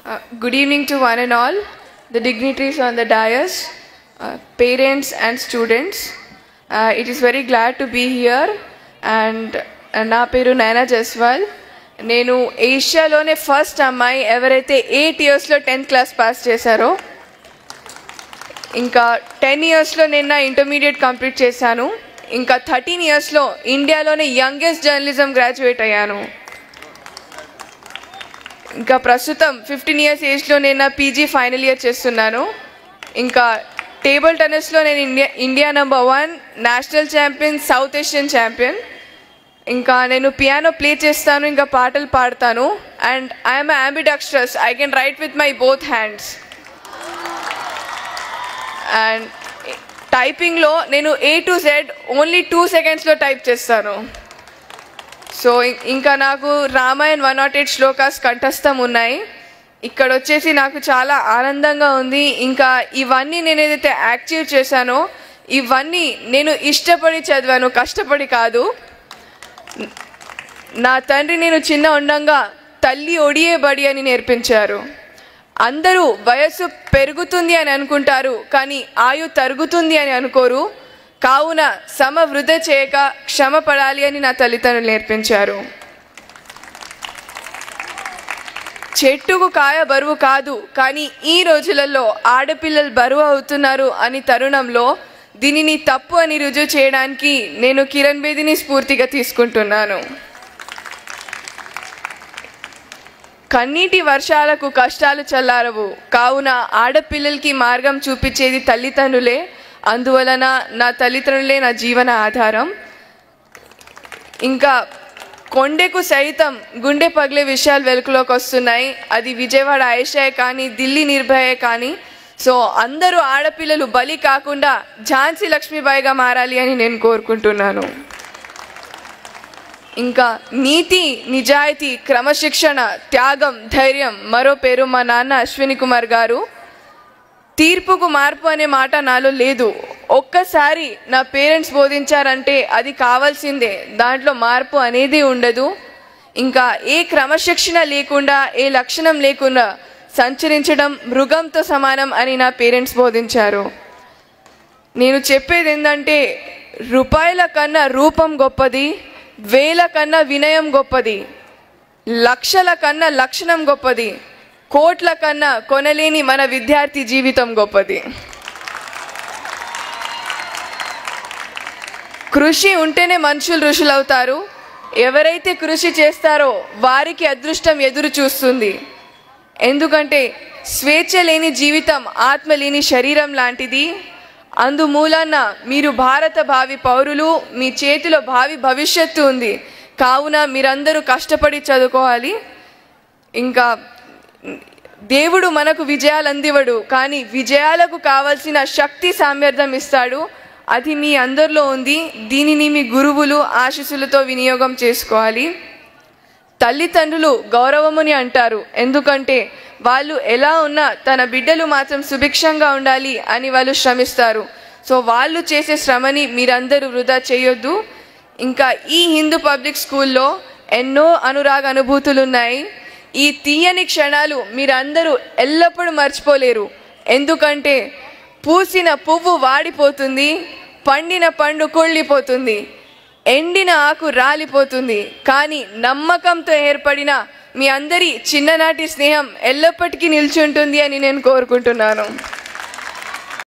Good evening to one and all, the dignitaries on the dais, parents and students. It is very glad to be here, and na peru Naina Jaswal. Nenu Asia lone first amai evaraithe 8 years lo 10th class pass chesaro. Inka 10 years lo nenu intermediate complete chesanu. Inka 13 years lo India lone youngest journalism graduate ayyanu. ఇంకా ప్రస్తుతం 15 years ఏజ్లో నేను నా PG final year చేస్తున్నాను. ఇంకా table టెన్నిస్లో నేను India number 1 national champion, south Asian champion. ఇంకా నేను పియానో ప్లే చేస్తాను, ఇంకా పాటలు పాడతాను. And I'm ambidextrous, I can write with my both hands. అండ్ టైపింగ్లో నేను A to Z ఓన్లీ 2 secondsలో టైప్ చేస్తాను. సో ఇంకా నాకు రామాయణ్ 108 శ్లోకాస్ కంఠస్థం ఉన్నాయి. ఇక్కడ వచ్చేసి నాకు చాలా ఆనందంగా ఉంది. ఇంకా ఇవన్నీ నేను ఏదైతే యాక్టివ్ చేశానో ఇవన్నీ నేను ఇష్టపడి చదివాను, కష్టపడి కాదు. నా తండ్రి నేను చిన్న ఉండంగా తల్లి ఒడియే బడి అని నేర్పించారు. అందరూ వయస్సు పెరుగుతుంది అని అనుకుంటారు, కానీ ఆయు తరుగుతుంది అని అనుకోరు. కావున సమ వృధ చేయక క్షమ పడాలి అని నా తల్లిదండ్రులు నేర్పించారు. చెట్టుకు కాయ బరువు కాదు, కానీ ఈ రోజులలో ఆడపిల్లలు బరువు అవుతున్నారు అని తరుణంలో దీనిని తప్పు అని రుజువు చేయడానికి నేను కిరణ్ బేదిని స్ఫూర్తిగా తీసుకుంటున్నాను. కన్నీటి వర్షాలకు కష్టాలు చల్లారవు, కావున ఆడపిల్లలకి మార్గం చూపించేది తల్లిదండ్రులే. అందువలన నా తల్లిదండ్రులే నా జీవన ఆధారం. ఇంకా కొండకు సైతం గుండె పగిలే విషయాలు వెలుగులోకి వస్తున్నాయి. అది విజయవాడ ఆయేషాయే కానీ, ఢిల్లీ నిర్భయే కానీ. సో అందరూ ఆడపిల్లలు బలి కాకుండా ఝాన్సీ లక్ష్మీబాయిగా మారాలి అని నేను కోరుకుంటున్నాను. ఇంకా నీతి, నిజాయితీ, క్రమశిక్షణ, త్యాగం, ధైర్యం మరో పేరు మా నాన్న అశ్విని కుమార్ గారు. తీర్పుకు మార్పు అనే మాట నాలో లేదు. ఒక్కసారి నా పేరెంట్స్ బోధించారంటే అది కావాల్సిందే, దాంట్లో మార్పు అనేది ఉండదు. ఇంకా ఏ క్రమశిక్షణ లేకుండా, ఏ లక్షణం లేకుండా సంచరించడం మృగంతో సమానం అని నా పేరెంట్స్ బోధించారు. నేను చెప్పేది ఏంటంటే, రూపాయల కన్నా రూపం గొప్పది, వేల కన్నా వినయం గొప్పది, లక్షల కన్నా లక్షణం గొప్పది, కోట్ల కన్నా కొనలేని మన విద్యార్థి జీవితం గొప్పది. కృషి ఉంటేనే మనుషులు ఋషులు అవుతారు. ఎవరైతే కృషి చేస్తారో వారికి అదృష్టం ఎదురు చూస్తుంది. ఎందుకంటే స్వేచ్ఛ లేని జీవితం ఆత్మ లేని శరీరం లాంటిది. అందుమూలన మీరు భారత భావి పౌరులు, మీ చేతిలో భావి భవిష్యత్తు ఉంది. కావున మీరందరూ కష్టపడి చదువుకోవాలి. ఇంకా దేవుడు మనకు విజయాలు అందివడు, కానీ విజయాలకు కావలసిన శక్తి సామర్థ్యం ఇస్తాడు. అది మీ అందరిలో ఉంది. దీనిని మీ గురువులు ఆశీస్సులతో వినియోగం చేసుకోవాలి. తల్లిదండ్రులు గౌరవముని అంటారు, ఎందుకంటే వాళ్ళు ఎలా ఉన్నా తన బిడ్డలు మాత్రం సుభిక్షంగా ఉండాలి అని వాళ్ళు శ్రమిస్తారు. సో వాళ్ళు చేసే శ్రమని మీరందరూ వృధా చేయొద్దు. ఇంకా ఈ హిందూ పబ్లిక్ స్కూల్లో ఎన్నో అనురాగ అనుభూతులు ఉన్నాయి. ఈ తీయని క్షణాలు మీరందరూ ఎల్లప్పుడూ మర్చిపోలేరు. ఎందుకంటే పూసిన పువ్వు వాడిపోతుంది, పండిన పండు కుళ్ళిపోతుంది, ఎండిన ఆకు రాలిపోతుంది, కానీ నమ్మకంతో ఏర్పడిన మీ అందరి చిన్ననాటి స్నేహం ఎల్లప్పటికీ నిలిచి ఉంటుంది అని నేను కోరుకుంటున్నాను.